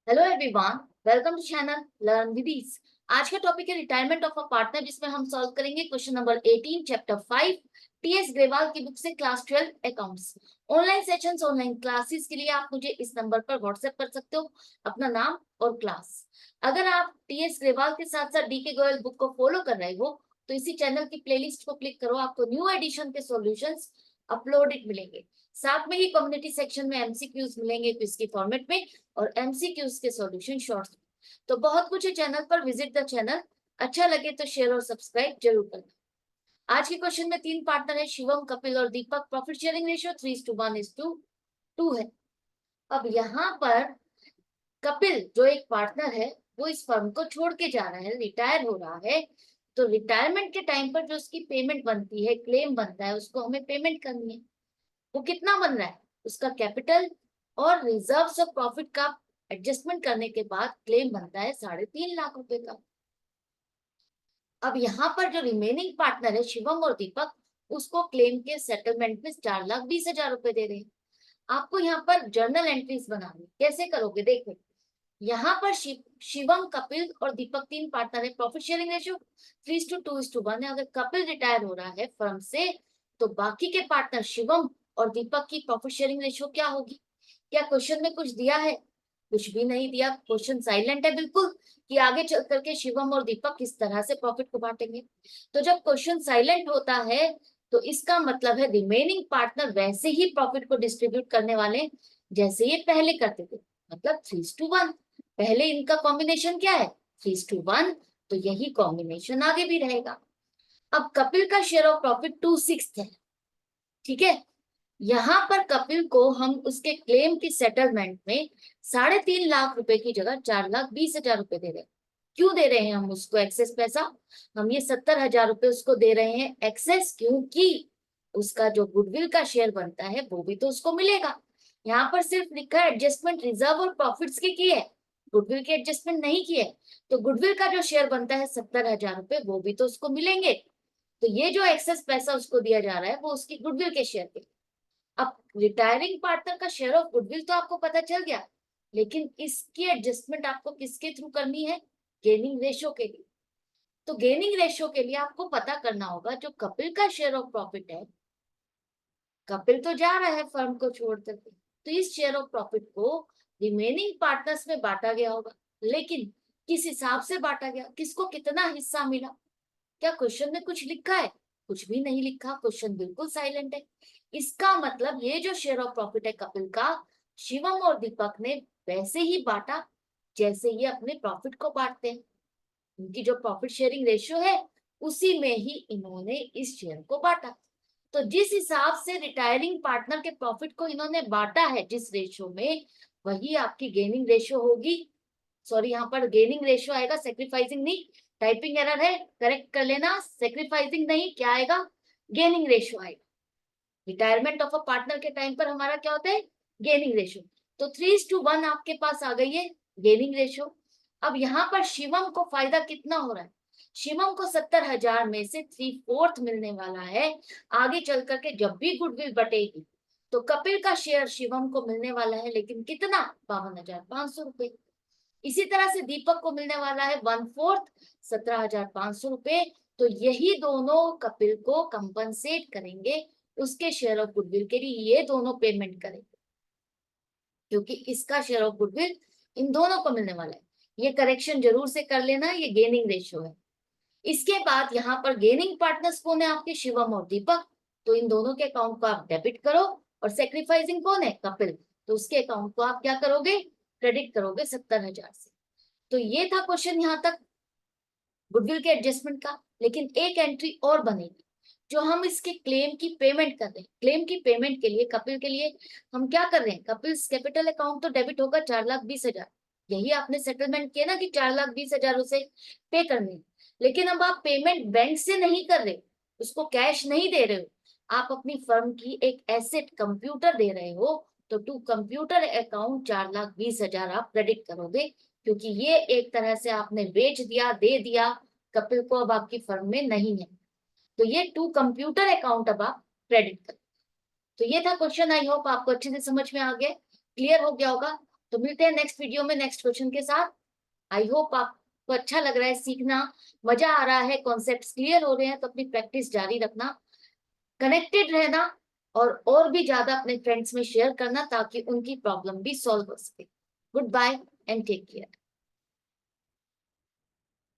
Hello everyone, welcome to channel learn with ease. आज का topic है रिटायरमेंट ऑफ अ पार्टनर, जिसमें हम सॉल्व करेंगे question number 18 chapter 5 TS Grewal की बुक से class 12 accounts. Online sessions, online classes के लिए आप मुझे इस नंबर पर व्हाट्सएप कर सकते हो अपना नाम और क्लास। अगर आप टीएस ग्रेवाल के साथ साथ डी के गोयल बुक को फॉलो कर रहे हो तो इसी चैनल की प्लेलिस्ट को क्लिक करो, आपको न्यू एडिशन के सॉल्यूशंस अपलोडेड मिलेंगे। साथ में ही कम्युनिटी सेक्शन में एमसीक्यूज मिलेंगे क्विज के फॉर्मेट में और एमसीक्यूज के सॉल्यूशन शॉर्ट्स। तो बहुत कुछ है चैनल पर, विजिट द चैनल। अच्छा लगे तो शेयर और सब्सक्राइब जरूर करना। आज के क्वेश्चन में 3 पार्टनर है, शिवम, कपिल और दीपक। प्रॉफिट शेयरिंग रेशियो 3:1:2 है। अब यहाँ पर कपिल जो एक पार्टनर है वो इस फर्म को छोड़ के जा रहा है, रिटायर हो रहा है। तो रिटायरमेंट के टाइम पर जो उसकी पेमेंट बनती है, क्लेम बनता है, उसको हमें पेमेंट करनी है। वो कितना बन रहा है, उसका कैपिटल और रिजर्व्स ऑफ प्रॉफिट का एडजस्टमेंट करने के बाद क्लेम बनता है 3.5 लाख रुपए का। अब यहाँ पर जो रिमेनिंग पार्टनर है शिवम और दीपक, उसको क्लेम के सेटलमेंट में 4,20,000 रुपए दे रहे हैं। आपको यहाँ पर जर्नल एंट्रीज बनानी, कैसे करोगे देखो। यहाँ पर शिवम, कपिल और दीपक 3 पार्टनर है। प्रॉफिट शेयरिंग रेशियो 3:2:1 है। अगर कपिल रिटायर हो रहा है फर्म से तो बाकी के पार्टनर शिवम और दीपक की प्रॉफिट शेयरिंग रेशियो क्या होगी? क्या क्वेश्चन में कुछ दिया है? कुछ भी नहीं दिया, क्वेश्चन साइलेंट है बिल्कुल कि आगे चल करके शिवम और दीपक किस तरह से प्रॉफिट को बांटेंगे। तो जब क्वेश्चन साइलेंट होता है तो इसका मतलब है रिमेनिंग पार्टनर वैसे ही प्रॉफिट को डिस्ट्रीब्यूट करने वाले जैसे ये पहले करते थे, मतलब 3:1। पहले इनका कॉम्बिनेशन क्या है? 3:1। तो यही कॉम्बिनेशन आगे भी रहेगा। अब कपिल का शेयर ऑफ प्रॉफिट 2/6 है, ठीक है। यहाँ पर कपिल को हम उसके क्लेम की सेटलमेंट में 3.5 लाख रुपए की जगह 4,20,000 रुपए दे रहे हैं। क्यों दे रहे हैं हम उसको एक्सेस पैसा? हम ये 70,000 रुपए उसको दे रहे हैं एक्सेस, क्योंकि उसका जो गुडविल का शेयर बनता है वो भी तो उसको मिलेगा। यहाँ पर सिर्फ लिखा है एडजस्टमेंट रिजर्व और प्रॉफिट्स की है, गुडविल के एडजस्टमेंट नहीं किए। तो गुडविल का जो शेयर बनता है 70,000 रुपए, वो भी तो उसको मिलेंगे। तो ये जो एक्सेस पैसा उसको दिया जा रहा है वो उसकी गुडविल के शेयर के। अब रिटायरिंग पार्टनर का शेयर ऑफ गुडविल तो आपको पता चल गया, लेकिन इसकी एडजस्टमेंट आपको किसके थ्रू करनी है? गेनिंग रेशियो के लिए। तो गेनिंग रेशियो के लिए आपको पता करना होगा जो कपिल का शेयर ऑफ प्रॉफिट है, कपिल तो जा रहा है फर्म को छोड़ करके, तो इस शेयर ऑफ प्रॉफिट को रिमेनिंग पार्टनर्स में बांटा गया होगा। लेकिन किस हिसाब से बांटा गया, किसको कितना हिस्सा मिला? क्या क्वेश्चन में कुछ लिखा है? कुछ भी नहीं लिखा, क्वेश्चन बिल्कुल साइलेंट है। इसका मतलब ये जो शेयर ऑफ प्रॉफिट है कपिल का, शिवम और दीपक ने वैसे ही बांटा जैसे ये अपने प्रॉफिट को बांटते हैं। उनकी जो प्रॉफिट शेयरिंग रेशियो है उसी में ही इन्होंने इस शेयर को बांटा। तो जिस हिसाब से रिटायरिंग पार्टनर के प्रॉफिट को इन्होंने बांटा है जिस रेशियो में, वही आपकी गेनिंग रेशियो होगी। सॉरी, यहाँ पर गेनिंग रेशियो आएगा, सेक्रीफाइसिंग नहीं। टाइपिंग एरर है, करेक्ट कर लेना। सेक्रीफाइसिंग नहीं, क्या आएगा? गेनिंग रेशियो आएगा। रिटायरमेंट ऑफ अ पार्टनर के टाइम पर हमारा क्या होता है? Gaining ratio. तो 3:1 आपके पास आ गई है गेनिंग रेशियो। अब यहाँ पर शिवम को फायदा कितना हो रहा है? शिवम को 70,000 में से 3/4 मिलने वाला है। आगे चल करके जब भी गुडविल बटेगी तो कपिल का शेयर शिवम को मिलने वाला है, लेकिन कितना? 52,500 रुपए। इसी तरह से दीपक को मिलने वाला है 1/4, 17,500 रुपए। तो यही दोनों कपिल को कंपनसेट करेंगे उसके शेयर ऑफ गुडविल के लिए, ये दोनों पेमेंट करेंगे क्योंकि इसका शेयर ऑफ गुडविल इन दोनों को मिलने वाला है। ये करेक्शन जरूर से कर लेना, ये गेनिंग रेशियो है। इसके बाद यहाँ पर गेनिंग पार्टनर्स कौन है आपके? शिवम और दीपक। तो इन दोनों के अकाउंट को आप डेबिट करो। और सेक्रीफाइसिंग कौन है? कपिल। तो उसके अकाउंट को आप क्या करोगे? क्रेडिट करोगे 70,000 से। तो ये था क्वेश्चन यहाँ तक गुडविल के एडजस्टमेंट का। लेकिन एक एंट्री और बनेगी जो हम इसके क्लेम की पेमेंट कर रहे हैं। क्लेम की पेमेंट के लिए कपिल के लिए हम क्या कर रहे हैं? कपिल कैपिटल अकाउंट तो डेबिट होगा 4,20,000। यही आपने सेटलमेंट किया ना कि 4,20,000 उसे पे करने। लेकिन अब आप पेमेंट बैंक से नहीं कर रहे, उसको कैश नहीं दे रहे हो, आप अपनी फर्म की एक एसेट कंप्यूटर दे रहे हो। तो टू कंप्यूटर अकाउंट 4,20,000 आप क्रेडिट करोगे, क्योंकि ये एक तरह से आपने बेच दिया, दे दिया कपिल को, अब आपकी फर्म में नहीं है। तो ये टू कंप्यूटर अकाउंट अब आप क्रेडिट कर। तो ये था क्वेश्चन। आई होप आपको अच्छे से समझ में आ गया, क्लियर हो गया होगा। तो मिलते हैं नेक्स्ट वीडियो में नेक्स्ट क्वेश्चन के साथ। आई होप आपको अच्छा लग रहा है, सीखना मजा आ रहा है, कॉन्सेप्ट्स क्लियर हो रहे हैं, तो अपनी प्रैक्टिस जारी रखना, कनेक्टेड रहना और भी ज्यादा अपने फ्रेंड्स में शेयर करना ताकि उनकी प्रॉब्लम भी सॉल्व हो सके। Good bye and take care.